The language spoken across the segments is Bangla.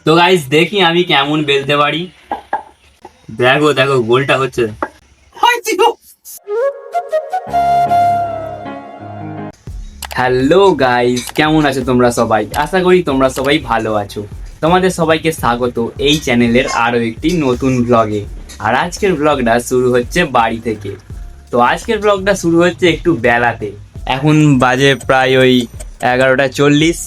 তো গাইস দেখি আমি কেমন বেলতে পারি। দেখো দেখো গোলটা হচ্ছে। হ্যালো গাইস, কেমন আছো তোমরা সবাই? আশা করি তোমরা সবাই ভালো আছো। তোমাদের সবাইকে স্বাগত এই চ্যানেলের আরো একটি নতুন ব্লগে। আর আজকের ব্লগটা শুরু হচ্ছে বাড়ি থেকে। তো আজকের ব্লগটা শুরু হচ্ছে একটু বেলাতে। এখন বাজে প্রায় ওই 11:40।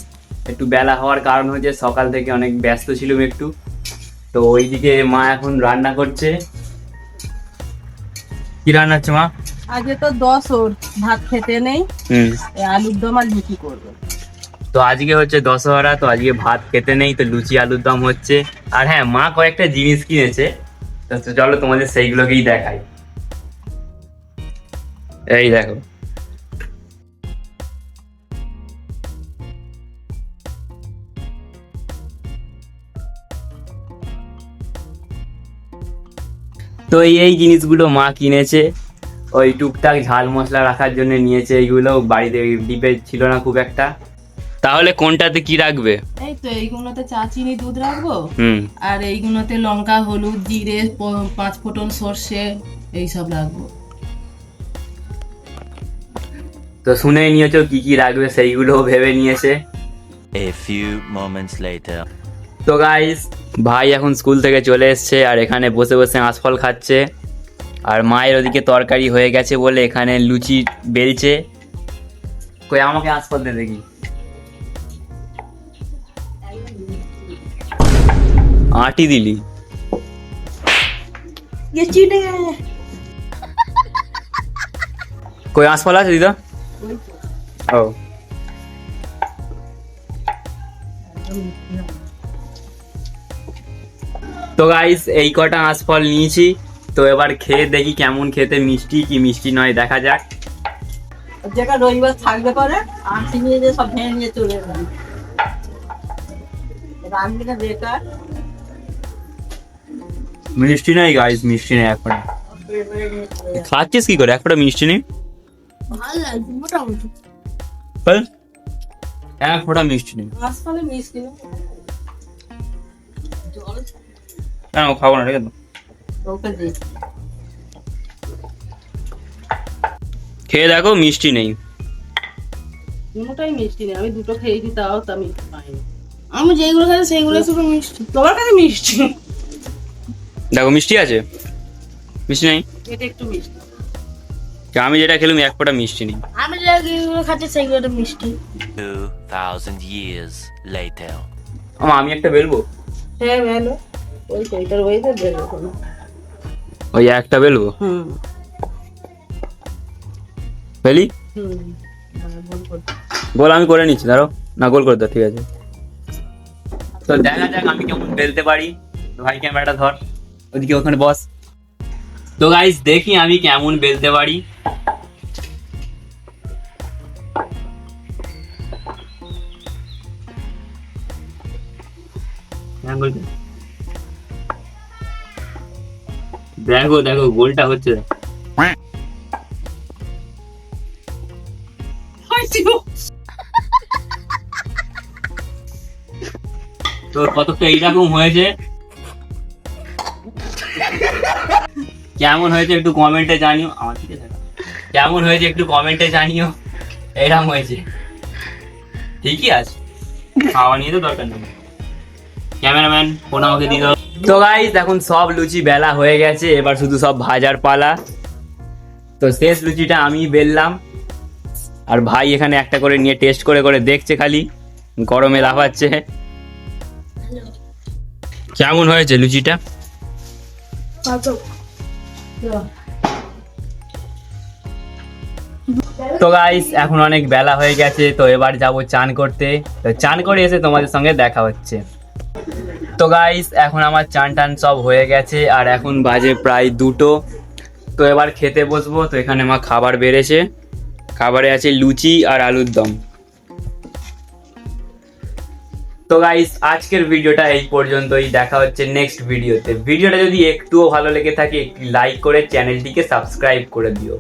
একটু বেলা হওয়ার কারণ হচ্ছে সকাল থেকে অনেক ব্যস্ত ছিলাম একটু। তো ওইদিকে মা এখন রান্না করছে। কি রান্না হচ্ছে মা? আজকে তো 10 ওর ভাত খেতে নেই, আলুর দম আর লুচি করবো। তো আজকে হচ্ছে দশহরা, তো আজকে ভাত খেতে নেই, তো লুচি আলুর দম হচ্ছে। আর হ্যাঁ, মা কয়েকটা জিনিস কিনেছে, তো চলো তোমাদের সেইগুলোকেই দেখাই। এই দেখো, তো এই জিনিসগুলো মা কিনেছে। ওই টুকটাক ঝাল মশলা রাখার জন্য নিয়েছে এইগুলো। বাড়িতে ডিপে ছিল না খুব একটা। তাহলে কোনটাতে কি রাখবে? এই তো এইগুলোতে চা চিনি দুধ রাখবো, হুম। আর এইগুলোতে লঙ্কা হলুদ জিরে 5 ফোঁটন সর্ষে এইসব রাখবো। তো শুনেই নিয়েছো কি কি রাখবে, সেইগুলো ভেবে নিয়েছে। A few moments later. তো গাইস, ভাই এখন স্কুল থেকে চলে এসছে আর এখানে বসে বসে আঁশফল খাচ্ছে। আর মায়ের ওদিকে তরকারি হয়ে গেছে বলে এখানে লুচি বেলছে। কই আমাকে আঁশফল দে দেখি। আটি দিলি? কই আঁশফল আছে দিদা? ও, তো গাইস এই কটা আঁশফল নিয়েছি। তো এবার খেয়ে দেখি কেমন খেতে, মিষ্টি কি মিষ্টি নয় দেখা যাক। যেটা রবিবার থাকবে পরে আঁটি নিয়ে যে সব ভেঙে নিয়ে চলে যাবে, রান্নাটা বেকার। মিষ্টি নেই গাইস, মিষ্টি নেই এখন। খাচ্ছিস কি করে? একটা মিষ্টি নেই। ভালো লাগছে মোটামুটি। এক ফোঁটা মিষ্টি নেই। আসলে মিষ্টি না, জল হ্যাঁ, ও খাবো না, ঠিক আছে। ওকে দিই। খেয়ে দেখো, মিষ্টি নেই। কোনোটাই মিষ্টি নেই। আমি দুটো খেয়েছি, তাও তা মিষ্টি পাইনি। আমি যেগুলো খাই সেইগুলো শুধু মিষ্টি। তোমার কাছে মিষ্টি? দেখো মিষ্টি আছে, মিষ্টি নেই। এটা একটু মিষ্টি। আমি যেটা খেলাম এক ফোঁটা মিষ্টি নেই। আমি যেগুলো খাচ্ছি সেইগুলো একটু মিষ্টি। 2000 years later. আমি একটা বেলবো। হ্যাঁ ভালো, ওই তো এটার ওই তো বেরোবো না। ওই একটা বেলবো। হুম বেলি হুম বল বল। গোল আমি করে নিচ্ছি, ধরো না, গোল করে দাও, ঠিক আছে। তো দেখা যাক আমি কেমন বেলতে পারি। ভাই ক্যামেরাটা ধর, ওদিকে ওখানে বস। তো গাইস দেখি আমি কেমন বেলতে পারি। দেখো দেখো গোলটা হচ্ছে। তো কতটা এইরকম হয়েছে, কেমন হয়েছে একটু কমেন্টে জানিও। আমার দিকে দেখো, কেমন হয়েছে একটু কমেন্টে জানিও। এরকম হয়েছে, ঠিকই আছে। খাওয়া নিয়ে তো দরকার নেই। ক্যামেরাম্যান ফোন আমাকে দিয়ে দাও। তো গাইস এখন সব লুচি বেলা হয়ে গেছে, এবার শুধু সব ভাজার পালা। তো শেষ লুচিটা আমি বেললাম, আর ভাই এখানে একটা করে নিয়ে টেস্ট করে করে দেখছে, খালি গরমে লাফাচ্ছে। কেমন হয়েছে লুচিটা? তো গাইস এখন অনেক বেলা হয়ে গেছে, তো এবার যাব চান করতে। তো চান করে এসে তোমাদের সঙ্গে দেখা হচ্ছে। তো গাইস এখন আমার চান টান সব হয়ে গেছে, আর এখন বাজে প্রায় 2টো। তো এবার খেতে বসবো। তো এখানে মা খাবার বেড়েছে, খাবারে আছে লুচি আর আলুর দম। তো গাইস আজকের ভিডিওটা এই পর্যন্তই, দেখা হচ্ছে নেক্সট ভিডিওতে। ভিডিওটা যদি একটুও ভালো লেগে থাকে একটি লাইক করে চ্যানেলটিকে সাবস্ক্রাইব করে দিও।